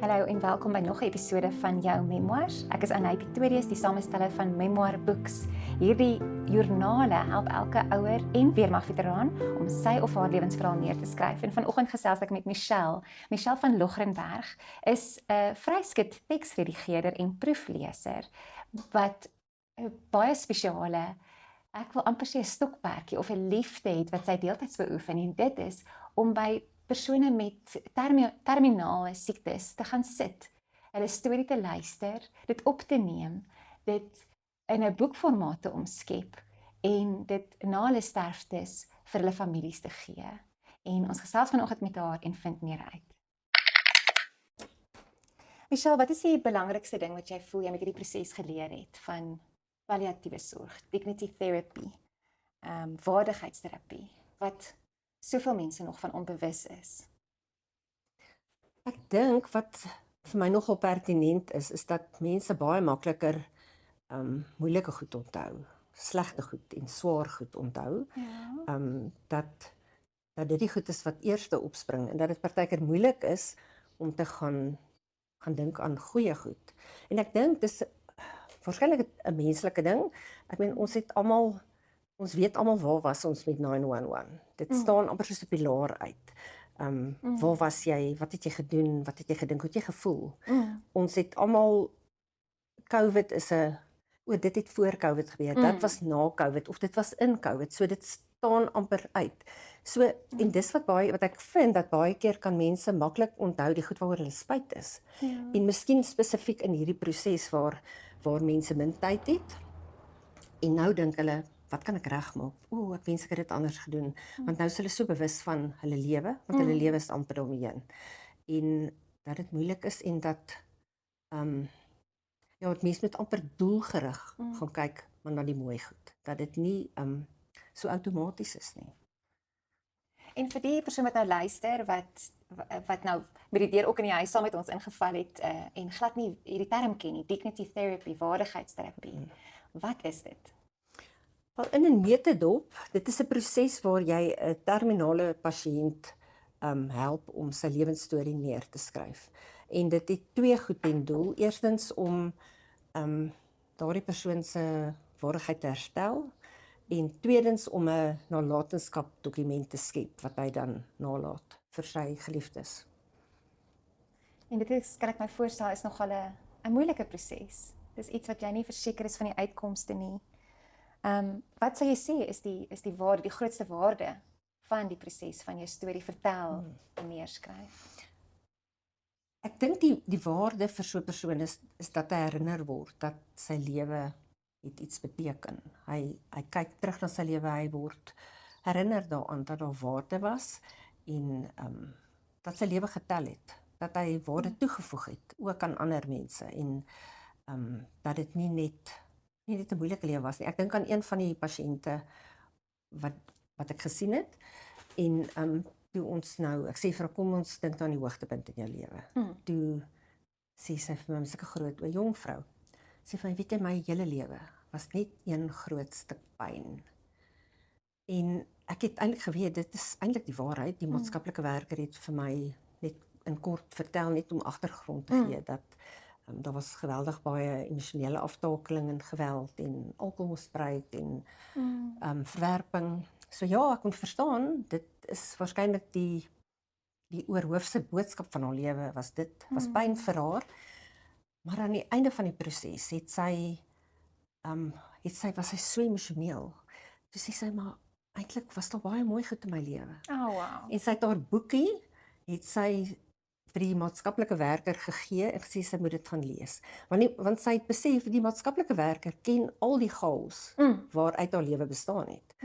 Hallo en welkom by nog 'n episode van Jou Memoirs. Ek is Anay Pretorius, die samesteller van Memoir Books. Hierdie joernale help elke ouer en weermagveteraan om sy of haar lewensverhaal neer te skryf. En vanoggend gesels ek met Michelle. Michelle van Logrenberg is 'n vryskut teksredigeerder en proefleser wat 'n baie spesiale, ek wil amper sê 'n stokperdjie of 'n liefde het wat sy deeltyds beoefen, en dit is om by persone met terminale siektes te gaan sit, hulle storie te luister, dit op te neem, dit in 'n boekformaat te omskep en dit na hulle sterftes vir hulle families te gee. En ons gesels vanoggend met haar en vind meer uit. Michelle, wat is die belangrikste ding wat jy voel jy met hierdie proses geleer het van palliatiewe sorg, dignity therapy, vaardigheidsterapie, wat soveel mense nog van onbewus is? Ek dink wat vir my nogal pertinent is dat mense baie makliker moeilike goed onthou, slegte goed en swaar goed onthou. Ja. Dat dit die goed is wat eerste opspring en dat dit partykeer moeilik is om te gaan dink aan goeie goed. En ek dink dis waarskynlik 'n menslike ding. Ek meen ons weet almal waar was ons met 911. Dit staan amper soos 'n pilaar uit. Waar was jy? Wat het jy gedoen? Wat het jy gedink? Hoe het jy gevoel? Ons het almal, COVID is dit het voor COVID gebeur, dat was na COVID, of dit was in COVID, so dit staan amper uit. So, en dis wat ek vind, dat baie keer kan mense maklik onthou die goed waaroor hulle spyt is. Ja. En miskien spesifiek in hierdie proses waar mense min tyd het, en nou dink hulle, wat kan ek regmaak? Ek wens ek het dit anders gedoen. Want nou is hulle so bewus van hulle lewe, want hulle lewe is amper daarmee. En dat dit moeilik is en dat het mens moet amper doelgerig gaan kyk maar na die mooi goed. Dat dit nie so outomaties is nie. En vir die persoon wat nou luister, wat nou met die deur ook in die huis saam met ons ingeval het, en glad nie hierdie term ken nie, dignity therapy, vaardigheidsterapie. Wat is dit? Wel, in 'n neutedop, dit is 'n proses waar jy 'n terminale pasiënt help om sy lewensstorie neer te skryf. En dit het twee goed ten doel. Eerstens om daardie persoon se waardigheid te herstel, en tweedens om 'n nalatenskap dokument te skep wat hy dan nalaat vir sy geliefdes. En dit is, kan ek my voorstel, is nogal 'n moeilike proses. Dis iets wat jy nie verseker is van die uitkomste nie. Wat sou jy sê is die waarde, die grootste waarde van die proses van jou storie vertel en neerskryf? Ek dink die waarde vir so 'n persoon is dat hy herinner word dat sy lewe het iets beteken. Hy kyk terug na sy lewe, hy word herinner daaraan dat daar waarde was en dat sy lewe getel het, dat hy waarde toegevoeg het, ook aan ander mense, en dat dit nie net 'n moeilike lewe was nie. Ek dink aan een van die pasiënte wat ek gesien het, en toe ons nou, ek sê vir haar, kom ons dink aan die hoogtepunt in jou lewe. Toe sê sy vir my, sulke groot, 'n jong vrou, sê vir my, weet jy, my hele lewe was net een groot stuk pyn. En ek het eintlik geweet, dit is eintlik die waarheid. Die maatskaplike werker het vir my net in kort vertel, net om agtergrond te gee, dat daar was geweldig baie emosionele aftakeling en geweld en alkoholmisbruik en verwerping. So ja, ek moet verstaan, dit is waarskynlik die oorhoofse boodskap van haar lewe was dit, was pyn vir haar. Maar aan die einde van die proses was sy so emosioneel. Toe sê sy, maar eintlik was daar baie mooi goed in my lewe. Oh, wow. En sy het haar boekie, het sy vir die maatskaplike werker gegee en gesê sy moet dit gaan lees. Want sy het besef, die maatskaplike werker ken al die chaos waaruit haar lewe bestaan het.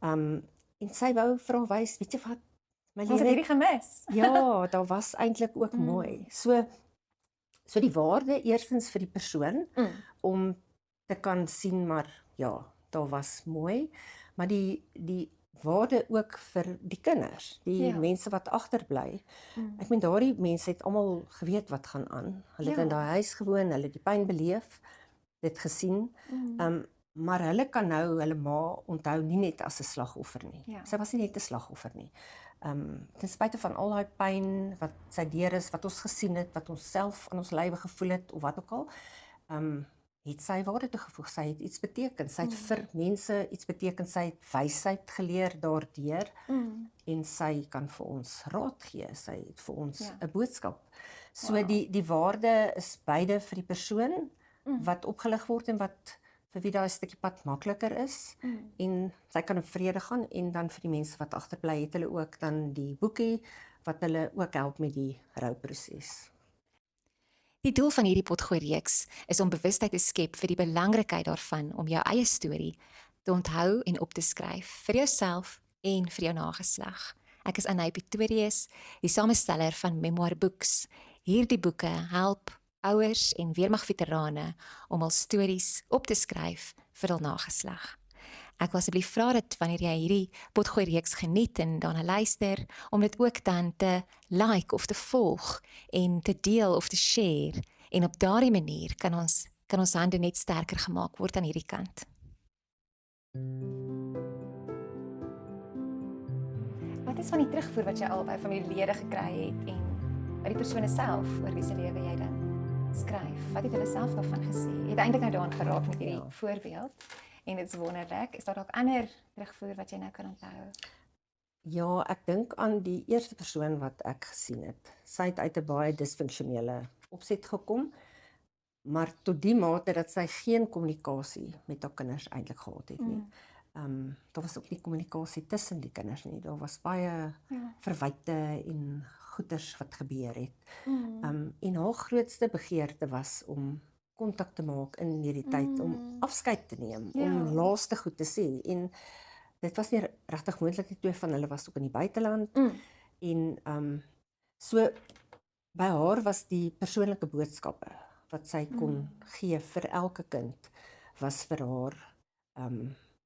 En sy wou vir haar wys, weet jy wat, my Ons het lewe, hierdie gemis. ja, daar was eintlik ook mooi. So die waarde eerstens vir die persoon, om te kan sien, maar ja, daar was mooi, maar die waarde ook vir die kinders, die mense wat agterbly. Ek meen, daardie mense het almal geweet wat gaan aan. Hulle het in daai huis gewoon, hulle het die pyn beleef, dit gesien, maar hulle kan nou hulle ma onthou nie net as 'n slagoffer nie. Ja. Sy was nie net 'n slagoffer nie. Ten spyte van al daai pyn wat sy deur is, wat ons gesien het, wat ons self aan ons lywe gevoel het of wat ook al, het sy waarde toegevoeg, sy het iets beteken, sy het vir mense iets beteken, sy het wysheid geleer daardeur en sy kan vir ons raad gee, sy het vir ons 'n boodskap. So die waarde is beide vir die persoon wat opgelig word en wat vir wie daai stukkie pad makliker is en sy kan in vrede gaan en dan vir die mense wat agterbly het hulle ook dan die boekie wat hulle ook help met die rouproses. Die doel van hierdie potgooi-reeks is om bewustheid te skep vir die belangrikheid daarvan om jou eie storie te onthou en op te skryf vir jouself en vir jou nageslag. Ek is Anay Pretorius, die samesteller van Memoir Books. Hierdie boeke help ouers en weermagveterane om hul stories op te skryf vir hul nageslag. Ek wil asseblief vra dat wanneer jy hierdie potgooi-reeks geniet en daarna luister, om dit ook dan te like of te volg en te deel of te share. En op daardie manier kan ons hande net sterker gemaak word aan hierdie kant. Wat is van die terugvoer wat jy al by familielede gekry het en by die persone self oor wie se lewe jy dan skryf? Wat het hulle self daarvan gesê? Het eintlik nou daaraan geraak met hierdie voorbeeld en dit is wonderlik. Is daar dalk ander terugvoer wat jy nou kan onthou? Ja, ek dink aan die eerste persoon wat ek gesien het. Sy het uit 'n baie disfunksionele opset gekom, maar tot die mate dat sy geen kommunikasie met haar kinders eintlik gehad het nie. Daar was ook nie kommunikasie tussen die kinders nie. Daar was baie verwyte en goeters wat gebeur het. En haar grootste begeerte was om kontak te maak in hierdie tyd, om afskeid te neem, om laaste goed te sê. En dit was nie regtig moontlik, die twee van hulle was ook in die buiteland. En so by haar was die persoonlike boodskappe wat sy kon gee vir elke kind, was vir haar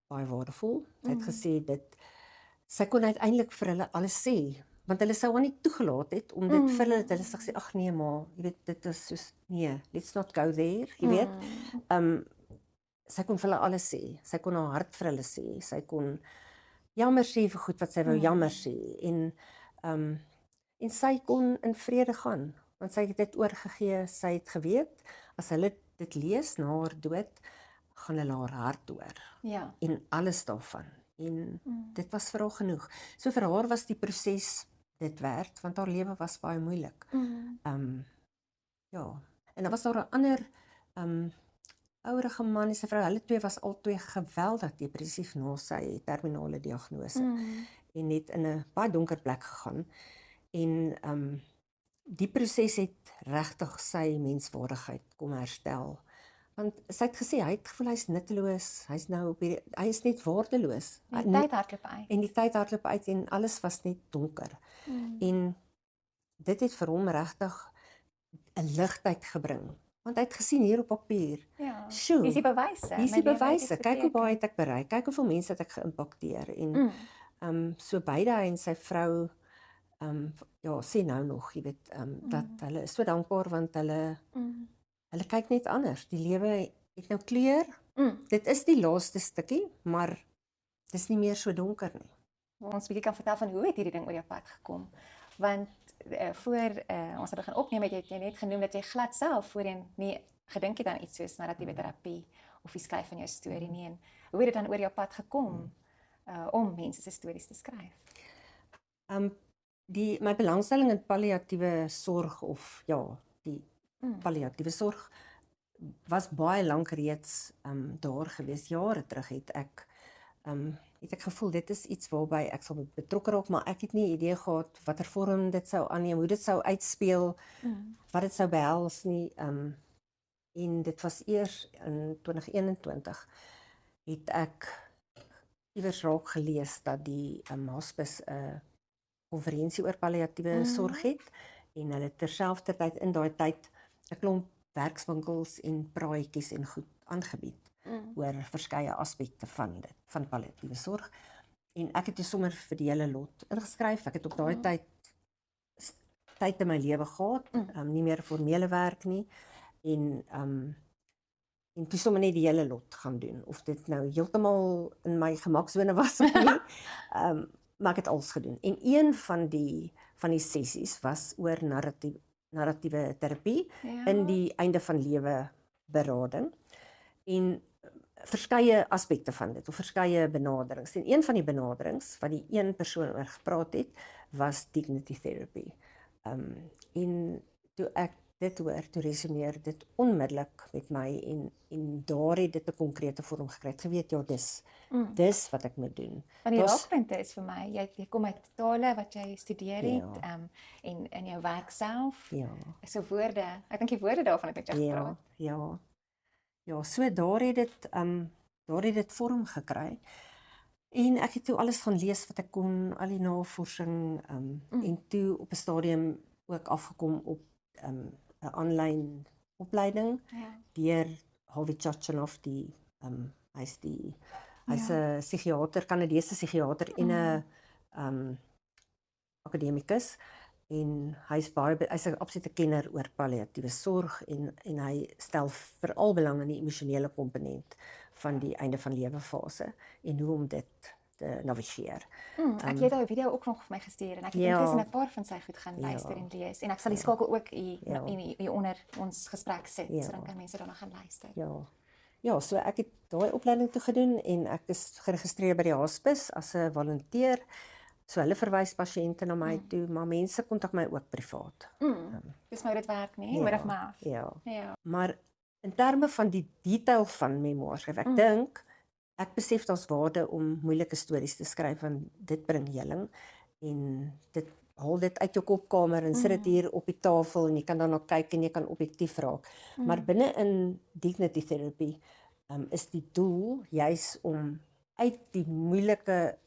baie waardevol. Sy het gesê sy kon uiteindelik vir hulle alles sê, want hulle sou haar nie toegelaat het om dit vir hulle, hulle sê, ag nee maar, jy weet, dit is soos, nee, let's not go there, jy weet. Sy kon vir hulle alles sê, sy kon haar hart vir hulle sê, sy kon jammer sê vir goed wat sy wou jammer sê, en sy kon in vrede gaan, want sy het dit oorgegee, sy het geweet, as hulle dit lees na haar dood, gaan hulle haar hart hoor, en alles daarvan, en dit was vir haar genoeg. So vir haar was die proses dit werd, want haar lewe was baie moeilik. Ja, en dan was daar 'n ander ouerige man en sy vrou, hulle twee was albei geweldig depressief na sy terminale diagnose, en het in 'n baie donker plek gegaan, en die proses het regtig sy menswaardigheid kom herstel. Want sy het gesê, hy het gevoel hy's nutteloos, hy is net waardeloos. En die tyd hardloop uit. En die tyd hardloop uit en alles was net donker. En dit het vir hom regtig 'n ligtheid gebring. Want hy het gesien hier op papier. Hier is die bewyse. Hier is die bewyse. Kyk hoe baie het ek bereik. Kyk hoeveel mense het ek geïmpakteer. En so beide hy en sy vrou sê nou nog, jy weet, dat hulle is so dankbaar want hulle kyk net anders. Die lewe het nou kleur. Dit is die laaste stukkie, maar dit is nie meer so donker nie. Ons bietjie kan vertel van hoe het hierdie ding oor jou pad gekom? Want voor ons het begin opneem, het jy net genoem dat jy glad self voorheen nie gedink het aan iets soos narratiewe terapie of die skryf van jou storie nie. En hoe het dit dan oor jou pad gekom om mense se stories te skryf? My belangstelling in palliatiewe sorg of die palliatiewe sorg was baie lank reeds daar gewees. Jare terug het ek gevoel dit is iets waarby ek sal betrokke raak, maar ek het nie idee gehad watter vorm dit sou aanneem, hoe dit sou uitspeel, wat dit sou behels nie. En dit was eers in 2021 het ek iewers raak gelees dat die hospice 'n konferensie oor palliatiewe sorg het, en hulle terselfdertyd in daai tyd 'n klomp werkswinkels en praatjies en goed aangebied oor verskeie aspekte van dit, van palliatiewe sorg. En ek het sommer vir die hele lot ingeskryf. Ek het op daai tyd in my lewe gehad, nie meer formele werk nie, en toe sommer net die hele lot gaan doen, of dit nou heeltemal in my gemaksone was of nie. maar ek het alles gedoen. En een van die sessies was oor narratiewe terapie in die einde van lewe berading. En verskeie aspekte van dit, of verskeie benaderings. En een van die benaderings wat die een persoon oor gepraat het, was dignity therapy. En toe ek dit hoor, toe resoneer dit onmiddellik met my en daar het dit 'n konkrete vorm gekry. Ek geweet, ja, dis wat ek moet doen. Want die raakpunte is vir my, jy kom uit tale wat jy studeer het, en in jou werk self, so woorde, ek dink die woorde daarvan het met jou gepraat. Ja, so daar het dit vorm gekry. En ek het toe alles gaan lees wat ek kon, al die navorsing, en toe op 'n stadium ook afgekom op 'n aanlyn opleiding deur Harvey Chochinov, hy's 'n psigiater, Kanadese psigiater en 'n akademikus, en hy's 'n absolute kenner oor palliatiewe sorg en hy stel veral belang in die emosionele komponent van die einde van lewe fase en hoe om dit te navigeer. Ek het daai video ook nog vir my gestuur en ek het intussen 'n paar van sy goed gaan luister en lees en ek sal die skakel ook hier onder ons gesprek sit, so dan kan mense daarna gaan luister. Ja, so ek het daai opleiding toe gedoen en ek is geregistreer by die hospice as 'n volonteer. So hulle verwys pasiënte na my toe, maar mense kontak my ook privaat. Dis maar dit werk nie, word of mouth. Ja. Maar in terme van die detail van memoir skryf, ek dink, ek besef daar's waarde om moeilike stories te skryf, want dit bring heling en dit haal dit uit jou kopkamer en sit dit hier op die tafel en jy kan daarna kyk en jy kan objektief raak. Maar binne in dignity therapy is die doel juis om uit die moeilike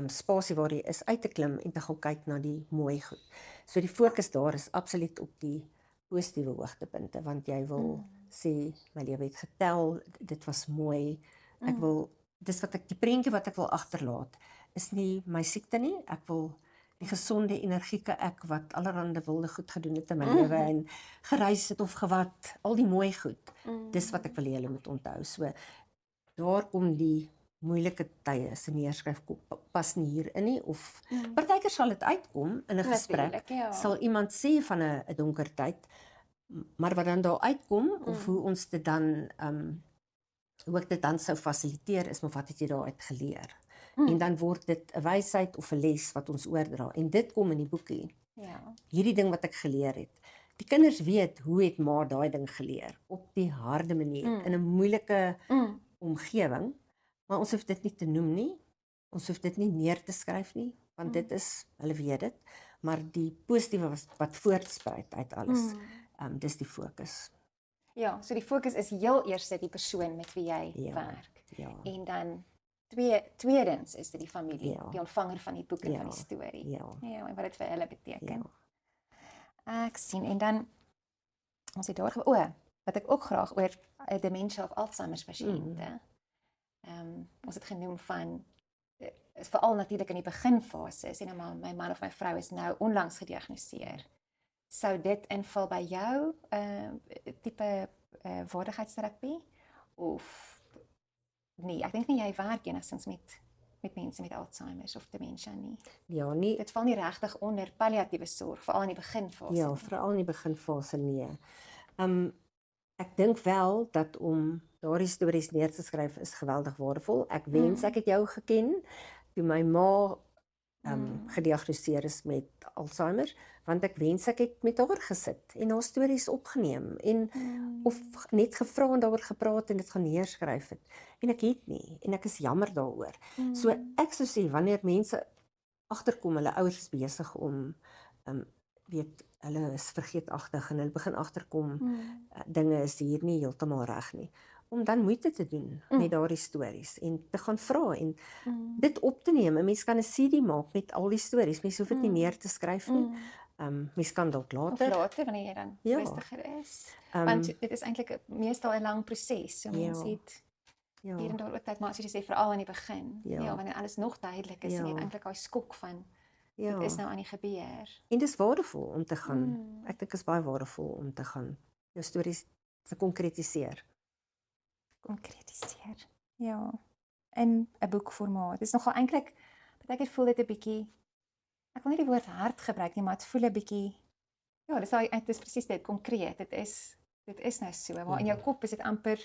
spasie waar jy is uit te klim en te gaan kyk na die mooi goed. So die fokus daar is absoluut op die positiewe hoogtepunte, want jy wil sê, my lewe het getel, dit was mooi, ek wil, dis wat die prentjie wat ek wil agterlaat, is nie my siekte nie, ek wil die gesonde, energieke ek wat allerhande wilde goed gedoen het in my lewe en gereis het of gewat, al die mooi goed, dis wat ek wil hê julle moet onthou. So daar kom die moeilike tye se neerskryf pas nie hierin nie, of partykeer sal dit uitkom in 'n gesprek, sal iemand sê van 'n donker tyd, maar wat dan daar uitkom, of hoe ons dit dan, hoe ek dit dan sou fasiliteer, is maar wat het jy daaruit geleer? En dan word dit 'n wysheid of 'n les wat ons oordra, en dit kom in die boekie. Hierdie ding wat ek geleer het. Die kinders weet, hoe het ma daai ding geleer? Op die harde manier, in 'n moeilike omgewing, maar ons hoef dit nie te noem nie, ons hoef dit nie neer te skryf nie, want dit is, hulle weet dit, maar die positiewe wat voortspruit uit alles, dis die fokus. Ja, so die fokus is heel eers die persoon met wie jy werk. En dan tweedens is dit die familie, die ontvanger van die boek en van die storie. En wat dit vir hulle beteken. Ek sien, en dan, ons het daar wat ek ook graag oor dementia of Alzheimer's pasiënte, ons het genoem van, veral natuurlik in die beginfase, en my man of my vrou is nou onlangs gediagnoseer. Sou dit inval by jou tipe vaardigheidsterapie? Of nee, ek dink nie jy werk enigstens met mense met Alzheimer's of dementia nie. Ja, nie. Dit val nie regtig onder palliatiewe sorg, veral in die beginfase. Ja, veral in die beginfase nie. Ek dink wel dat om daardie stories neer te skryf is geweldig waardevol. Ek wens ek het jou geken toe my ma gediagnoseer is met Alzheimer, want ek wens ek het met haar gesit en haar stories opgeneem en of net gevra en daaroor gepraat en dit gaan neerskryf het. En ek het nie, en ek is jammer daaroor. So ek sou sê, wanneer mense agterkom, hulle ouers is besig om weet, hulle is vergeetagtig en hulle begin agterkom, dinge is hier nie heeltemal reg nie, om dan moeite te doen met daardie stories en te gaan vra en dit op te neem. 'n Mens kan 'n CD maak met al die stories, mens hoef dit nie neer te skryf nie. Mens kan dalk later. Of later, wanneer jy dan rustiger is. Want dit is eintlik meestal 'n lang proses, so mens het hier en daar ook tyd, maar as jy sê, veral aan die begin, wanneer alles nog duidelik is, en jy het eintlik daai skok van, dit is nou aan die gebeur. En dis waardevol om te gaan, ek dink is baie waardevol om te gaan, jou stories te konkretiseer. Ja, in 'n boekformaat. Dit is nogal eintlik dat ek het voel dit 'n bietjie, ek wil nie die woord hard gebruik nie, maar dit voel 'n bietjie, ja, dit is presies dit, konkreet. Dit is nou so, waar in jou kop is dit amper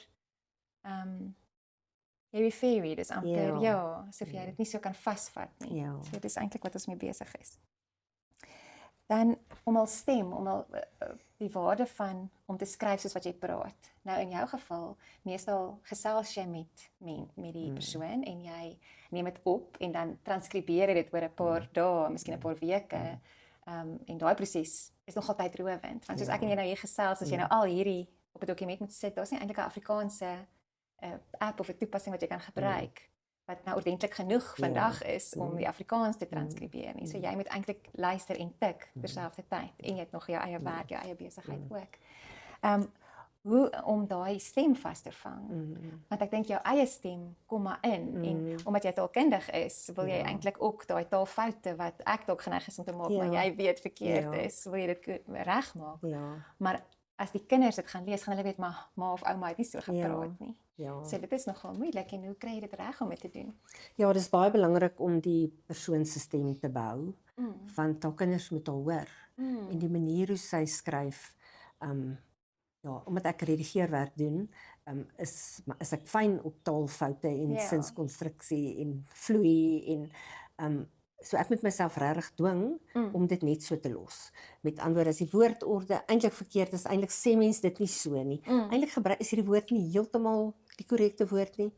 airy-fairy, dis amper, ja, asof jy dit nie so kan vasvat nie. Ja. So dis eintlik wat ons mee besig is. Dan om al stem, om al die waarde van om te skryf soos wat jy praat. Nou in jou geval, meestal gesels jy met die persoon en jy neem dit op en dan transkribeer jy dit oor 'n paar dae, miskien 'n paar weke. En daai proses is nog altyd rowend. Want soos ek en jy nou hier gesels, as jy nou al hierdie op 'n dokument moet sit, daar's nie eintlik 'n Afrikaanse app of 'n toepassing wat jy kan gebruik wat nou ordentlik genoeg vandag is om die Afrikaans te transkribeer nie. So jy moet eintlik luister en tik terselfdertyd en jy het nog jou eie werk, jou eie besigheid ook. Hoe om daai stem vas te vang. Want ek dink jou eie stem kom maar in en omdat jy taalkundig is, wil jy eintlik ook daai taalfoute wat ek dalk geneig is om te maak, maar jy weet verkeerd is, wil jy dit regmaak. Maar as die kinders dit gaan lees, gaan hulle weet maar ma of ouma het nie so gepraat nie. So dit is nogal moeilik en hoe kry jy dit reg om dit te doen? Ja, dis baie belangrik om die persoon se stem te bou, want haar kinders moet haar hoor. En die manier hoe sy skryf, omdat ek redigeerwerk doen, is ek fyn op taalfoute en sinskonstruksie en vloei en so ek moet myself regtig dwing om dit net so te los. Met ander woorde, as die woordorde eintlik verkeerd is, eintlik sê mens dit nie so nie. Eintlik is hierdie woord nie heeltemal die korrekte woord nie.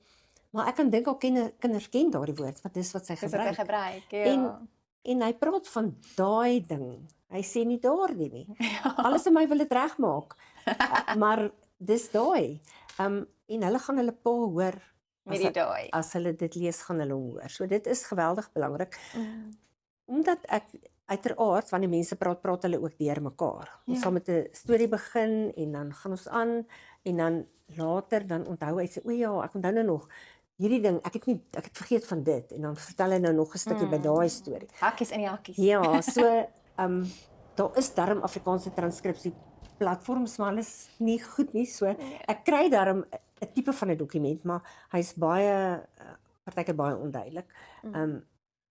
Maar ek kan dink al kinders ken daardie woord, want dis wat sy gebruik. En hy praat van daai ding. Hy sê nie daardie nie. Alles in my wil dit regmaak. Maar dis daai. En hulle gaan hulle pa hoor. Met die daai. As hulle dit lees, gaan hulle hom hoor. So dit is geweldig belangrik. Omdat ek uiteraard, wanneer mense praat hulle ook deur mekaar. Ons sal met 'n storie begin en dan gaan ons aan en dan later dan onthou hy sê, o ja, ek onthou nou nog hierdie ding, ek het vergeet van dit en dan vertel hy nou nog 'n stukkie by daai storie. Hakkies in die hakkies. Ja, so daar is darm Afrikaanse transkripsie platforms, maar alles nie goed nie. So ek kry darm 'n tipe van 'n dokument, maar hy's baie partykeer baie onduidelik.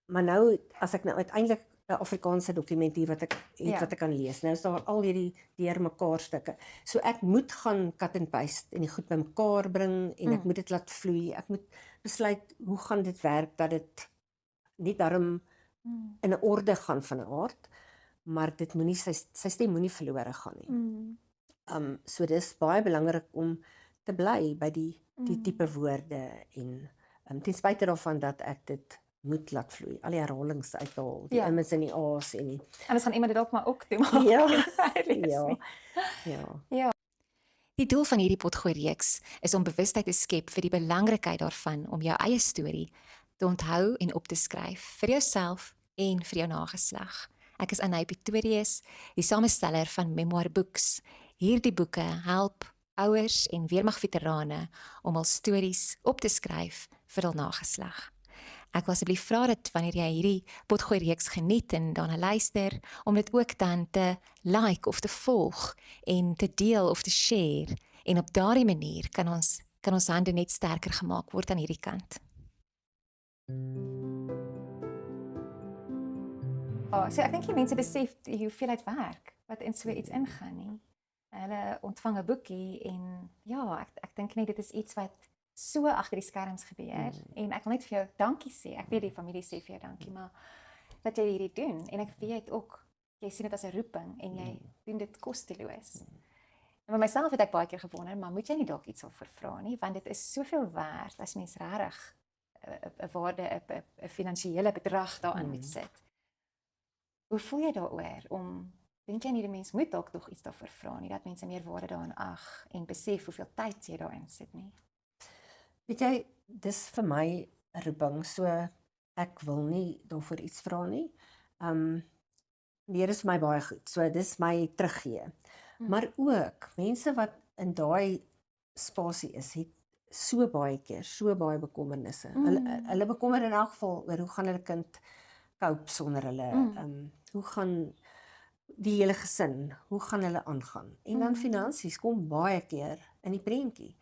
Maar nou as ek nou uiteindelik 'n Afrikaanse dokument hier wat ek kan lees. Nou is daar al hierdie deurmekaar stukke. So ek moet gaan cut and paste en die goed bymekaar bring en ek moet dit laat vloei. Ek moet besluit hoe gaan dit werk dat dit nie darm in 'n orde gaan van 'n aard, maar dit moenie sy stem moenie verlore gaan nie. So dis baie belangrik om te bly by die tipe woorde en ten spyte daarvan dat ek dit moet laat vloei. Al die herhalings uithaal, die immers in die a's en die. Anders gaan iemand dit dalk maar ook doen. Ja. Die doel van hierdie potgooi reeks is om bewustheid te skep vir die belangrikheid daarvan om jou eie storie te onthou en op te skryf vir jouself en vir jou nageslag. Ek is Anay Pretorius, die samesteller van Memoir Books. Hierdie boeke help ouers en weermagveterane om hul stories op te skryf vir hul nageslag. Ek wil asseblief vra dat wanneer jy hierdie potgooi reeks geniet en daarna luister, om dit ook dan te like of te volg en te deel of te share. En op daardie manier kan ons hande net sterker gemaak word aan hierdie kant. So ek dink die mense besef die hoeveelheid werk wat in so iets ingaan nie. Hulle ontvang 'n boekie en ja, ek dink net dit is iets wat so agter die skerms gebeur en ek wil net vir jou dankie sê. Ek weet die familie sê vir jou dankie, maar dat jy hierdie doen en ek weet ook jy sien dit as 'n roeping en jy doen dit kosteloos. En vir myself het ek baie keer gewonder, maar moet jy nie dalk iets daarvoor vra nie, want dit is soveel werd as mens regtig 'n waarde, 'n finansiële bedrag daaraan moet sit. Hoe voel jy daaroor dink jy nie die mens moet dalk nog iets daarvoor vra nie, dat mense meer waarde daaraan ag en besef hoeveel tyd jy daarin sit nie? Weet jy, dis vir my 'n roeping, so ek wil nie daarvoor iets vra nie. Nee, dis vir my baie goed, so dis my teruggee. Maar ook, mense wat in daai spasie is, het so baie keer, so baie bekommernisse. Hulle bekommer in elk geval oor hoe gaan hulle kind cope sonder hulle, hoe gaan die hele gesin, hoe gaan hulle aangaan? En dan finansies kom baie keer in die prentjie.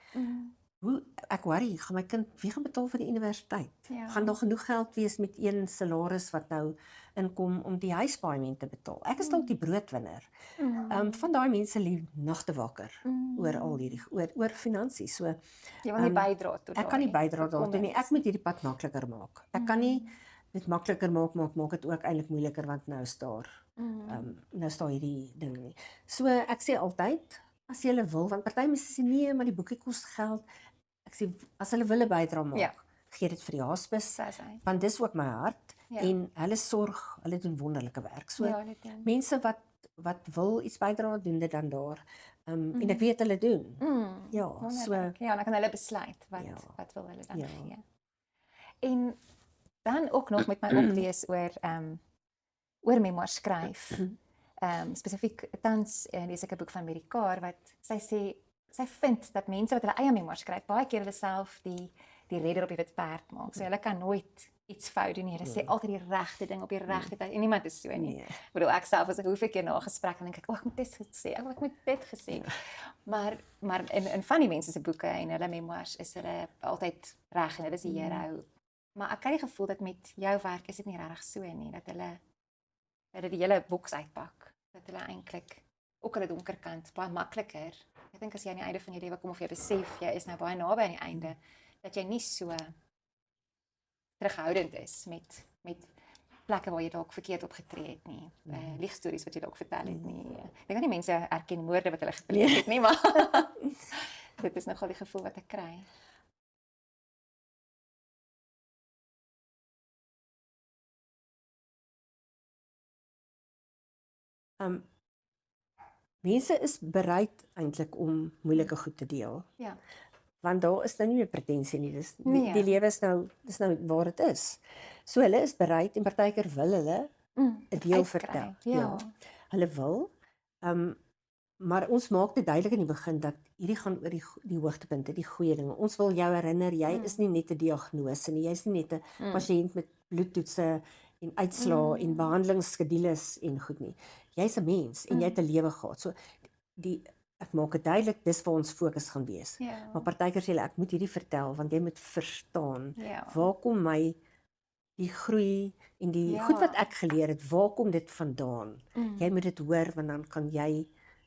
ek worry, gaan my kind, wie gaan betaal vir die universiteit? Ja. Gaan daar genoeg geld wees met een salaris wat nou inkom om die huispaaiement te betaal? Ek is dalk die broodwinner. Van daai mense lê nagte wakker oor al hierdie, oor finansies. So, Jy wil nie bydra tot ek kan nie bydra daartoe nie. Ek moet hierdie pad makliker maak. Ek kan nie dit makliker maak dit ook eintlik moeiliker, want nou is daar nou is daar hierdie ding nie. So ek sê altyd, as jy wil, want party mense sê nee, maar die boekie kos geld. Ek sê as hulle wil 'n bydrae maak, Ja. gee dit vir die hospice, Dis hy. want dis ook my hart Ja. en hulle sorg, hulle doen wonderlike werk. So Ja, dit doen. mense wat wil iets bydra, doen dit dan daar. En ek weet hulle doen. Ja, so Wonderlik. Ja, dan kan hulle besluit Ja. wat wil hulle dan Ja. gee. En dan ook nog met my oplees oor memoir skryf. Spesifiek tans lees ek 'n boek van Mary Karr wat sy sê sy vind dat mense wat hulle eie memoir skryf, baie keer hulle self die redder op die wit perd maak. So hulle kan nooit iets fout doen nie. Hulle sê altyd die regte ding op die regte tyd en niemand is so nie. nee. Ek bedoel ek self as ek hoeveel keer na 'n gesprek en dink ek, ek moet dit gesê, ek moet dit gesê. Maar in van die mense se boeke en hulle memoirs is hulle altyd reg en hulle is die hero. Maar ek kry die gevoel dat met jou werk is dit nie regtig so nie, dat hulle die hele boks uitpak, dat hulle eintlik ook hulle donker kant baie makliker. Ek dink as jy aan die einde van jou lewe kom of jy besef jy is nou baie naby aan die einde, dat jy nie so terughoudend is met plekke waar jy dalk verkeerd opgetree het nie, liegstories wat jy dalk vertel het nie. Ek dink nie mense erken moorde wat hulle gepleeg het nie, maar dit is nogal die gevoel wat ek kry. Mense is bereid eintlik om moeilike goed te deel. Ja. Want daar is nou nie meer pretensie nie. Nee. Die lewe is nou waar dit is. So hulle is bereid en partykeer wil hulle 'n deel uitkry, vertel. ja. Hulle wil. Maar ons maak dit duidelik in die begin dat hierdie gaan oor die hoogtepunte, die goeie dinge. Ons wil jou herinner, jy is nie net 'n diagnose nie, jy's nie net 'n pasiënt met bloedtoetse en uitslae en behandelingsskedules en goed nie. Jy's 'n mens en jy het 'n lewe gehad. So ek maak dit duidelik, dis waar ons fokus gaan wees. Ja. Maar partykeer sê hulle ek moet hierdie vertel want jy moet verstaan Ja. waar kom my die groei en die Ja. goed wat ek geleer het, waar kom dit vandaan? Jy moet dit hoor want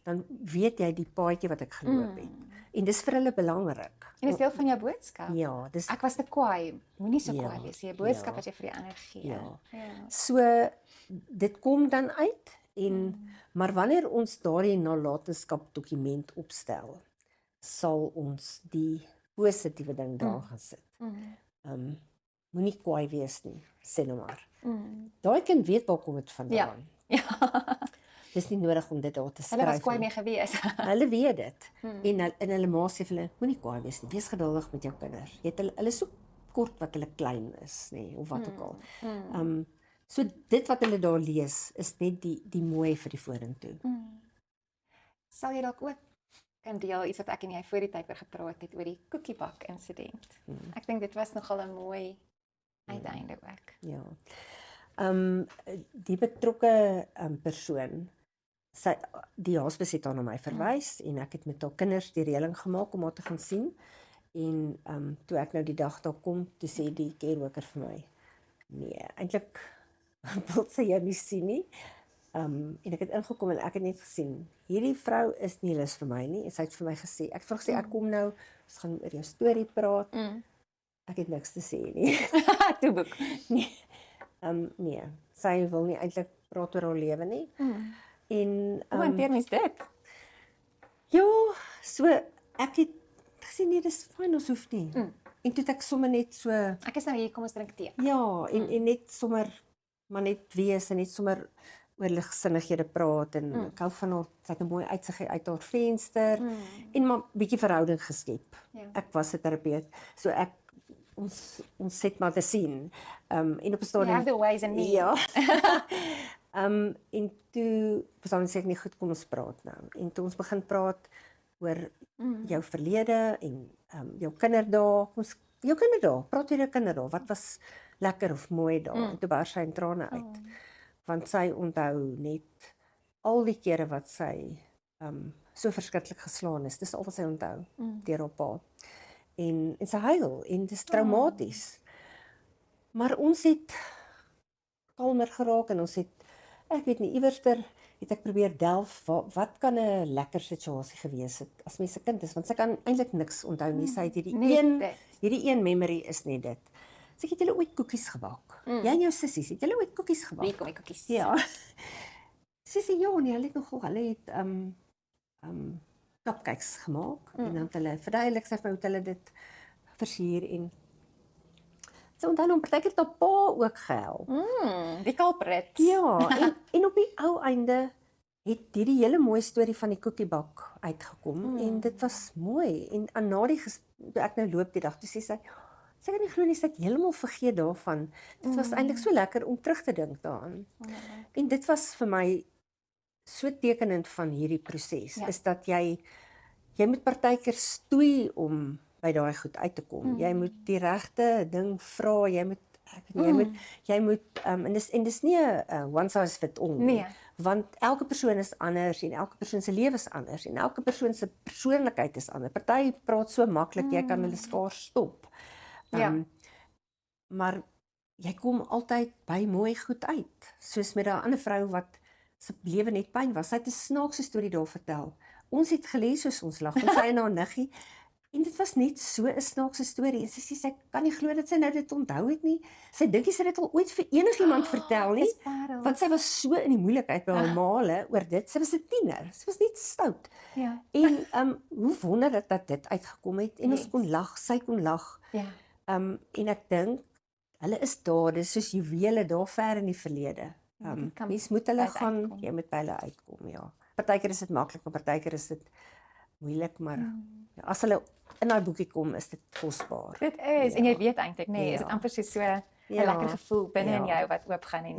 dan weet jy die paadjie wat ek geloop het. En dis vir hulle belangrik. En dis deel van jou boodskap. Ja, dis Ek was te kwaai, moenie so Ja, kwaai wees nie. 'n Boodskap ja. wat jy vir die ander gee. Ja. Ja. so dit kom dan uit maar wanneer ons daardie nalatenskap dokument opstel, sal ons die positiewe ding daar gaan sit. Moenie kwaai wees nie, sê nou maar. Daai kind weet waar kom dit vandaan. Ja. Dis nie nodig om dit daar te skryf. Hulle was kwaai nie. mee gewees. Hulle weet dit. En hulle ma sê vir hulle, moenie kwaai wees nie. Wees geduldig met jou kinders. Jy het hulle so kort wat hulle klein is, nê, of wat ook al. So dit wat hulle daar lees is net die mooi vir die vorentoe. Sal jy dalk ook kan deel iets wat ek en jy voor die tyd oor gepraat het oor die koekiebak insident. Ek dink dit was nogal 'n mooi uiteinde ook. Ja. Die betrokke persoon, die hospice het haar na my verwys en ek het met haar kinders die reëling gemaak om haar te gaan sien. En toe ek nou die dag daar kom, toe sê die care worker vir my, nee, eintlik wil sy jou nie sien nie. En ek het ingekom en ek het net gesien, hierdie vrou is nie lus vir my nie. En sy het vir my gesê, ek het vir gesê, ek kom nou, ons gaan oor jou storie praat. Ek het niks te sê nie. Toe boek. Nee. Nee, sy wil nie eintlik praat oor haar lewe nie. En Hoe hanteer mens dit? ja, so ek het gesê nee, dis fyn, ons hoef nie. En toe het ek sommer net so Ek is nou hier, kom ons drink tee. ja, en net sommer maar net wees en net sommer oor ligsinnighede praat en ek hou van haar, sy het 'n mooi uitsig uit haar venster en maar bietjie verhouding geskep. Ja. Ek was 'n terapeut, so ons sit maar te sien. En op 'n You stadium have the ways and means. ja. En toe bestaan sê ek nie goed, kom ons praat nou. En toe ons begin praat oor jou verlede en jou kinderdae, jou kinderdae, praat oor jou kinderdae. Wat was lekker of mooi daar? En toe bars sy in trane uit. Want sy onthou net al die kere wat sy so verskriklik geslaan is. Dis al wat sy onthou deur haar pa. en sy huil en dis traumaties. Maar ons het kalmer geraak en ons het, ek weet nie, iewerster het ek probeer delf, wat kan 'n lekker situasie gewees het as mens 'n kind is, want sy kan eintlik niks onthou nie, sy het hierdie een memory is net dit. Sy het julle ooit koekies gebak. Jy en jou sissies, het julle ooit koekies gebak? Wie kom die koekies? Ja. Sy sê ja, nee, hulle het cupcakes gemaak en dan het hulle verduidelik sy vir hulle dit versier en sy onthou hom partykeer het haar pa ook gehelp. Die culprit. Ja, en op die ou einde het hierdie hele mooi storie van die koekiebak uitgekom en dit was mooi en na die toe ek nou loop die dag, toe sê sy kan nie glo nie, sy het heeltemal vergeet daarvan. Dit was eintlik so lekker om terug te dink daaraan. En dit was vir my so tekenend van hierdie proses, is dat jy moet partykeer stoei om by daai goed uit te kom. Jy moet die regte ding vra, jy moet en dis nie 'n one size fit all nie, want elke persoon is anders en elke persoon se lewe is anders en elke persoon se persoonlikheid is anders. Party praat so maklik, jy kan hulle skaars stop. Maar jy kom altyd by mooi goed uit, soos met daai ander vrou wat se lewe net pyn was. Sy het 'n snaakse storie daar vertel. Ons het gelees soos ons lag, en sy en haar niggie, en dit was net so 'n snaakse storie, en sy sê, sy kan nie glo dat sy nou dit onthou het nie. Sy dink sy het dit al ooit vir enigiemand vertel nie, want sy was so in die moeilikheid by haar maale oor dit. Sy was 'n tiener, sy was net stout. En hoe wonderlik dat dit uitgekom het, en ons kon lag, sy kon lag. En ek dink, hulle is daar, dis soos juwele daar ver in die verlede. Mens moet hulle gaan, jy moet by hulle uitkom, ja. Partykeer is dit maklik, maar partykeer is dit moeilik, maar as hulle in daai boekie kom, is dit kosbaar. Dit is, en jy weet eintlik, is dit amper so 'n lekker gevoel binne in jou wat oopgaan en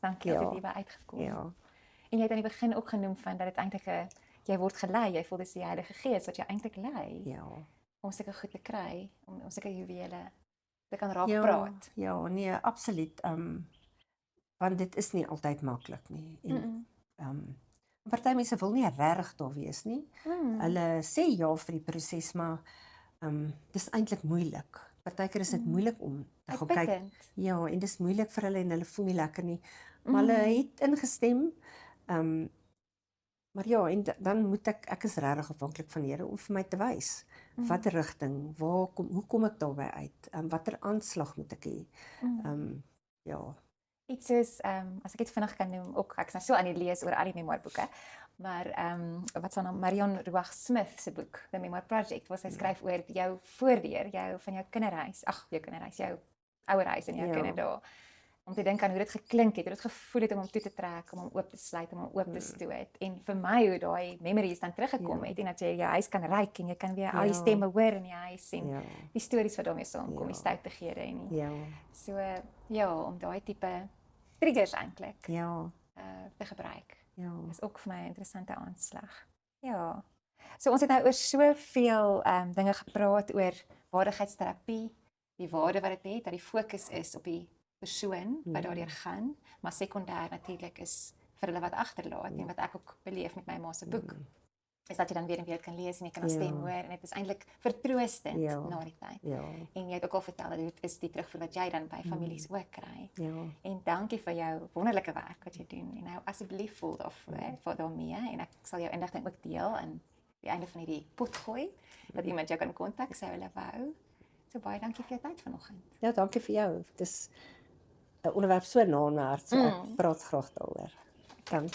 dankie dat dit hierby uitgekom. En jy het aan die begin ook genoem van dat dit eintlik jy word gelei, jy voel dis die Heilige Gees wat jou eintlik lei. Om sulke goed te kry, om sulke juwele te kan raak praat. Ja, nee, absoluut. Want dit is nie altyd maklik nie. En party mense wil nie regtig daar wees nie. Hulle sê ja vir die proses, maar dis eintlik moeilik. Partykeer is dit moeilik om te gaan kyk. Ja, en dis moeilik vir hulle en hulle voel nie lekker nie. Maar hulle het ingestem. Maar ja, en dan moet ek is regtig afhanklik van die Here om vir my te wys. Watter rigting, hoe kom ek daarby uit? Watter aanslag moet ek hê? Iets soos, as ek dit vinnig kan noem, ook, ek is nou so aan die lees oor al die memoirboeke, maar wat sal nou Marion Ruach Smith se boek, The Memoir Project, waar sy skryf oor jou voordeur, van jou kinderhuis, jou ouerhuis in jou kinderdae, om te dink aan hoe dit geklink het, hoe dit gevoel het om hom toe te trek, om hom oop te sluit, om hom oop te stoot, en vir my hoe daai memories dan teruggekom het, en dat jy jou huis kan ruik, en jy kan weer al die stemme hoor in die huis, en die stories wat daarmee saamkom, die stoutighede, en so, om daai tipe triggers eintlik te gebruik. Is ook vir my 'n interessante aanslag. So ons het nou oor soveel dinge gepraat oor vaardigheidsterapie, die waarde wat dit het, dat die fokus is op die persoon wat daardeur gaan, maar sekondêr natuurlik is vir hulle wat agterlaat en wat ek ook beleef met my ma se boek. Is dat jy dan weer en weer kan lees en jy kan haar stem hoor en dit is eintlik vertroostend na die tyd. En jy het ook al vertel dat dit is die terugvoer wat jy dan by families ook kry. En dankie vir jou wonderlike werk wat jy doen. En nou asseblief voel vir daarmee en ek sal jou inligting ook deel aan die einde van hierdie pot gooi, dat iemand jou kan kontak sou hulle wou. So baie dankie vir jou tyd vanoggend. Ja, dankie vir jou. Dit is 'n onderwerp so na my hart, so ek praat graag daaroor. Dankie.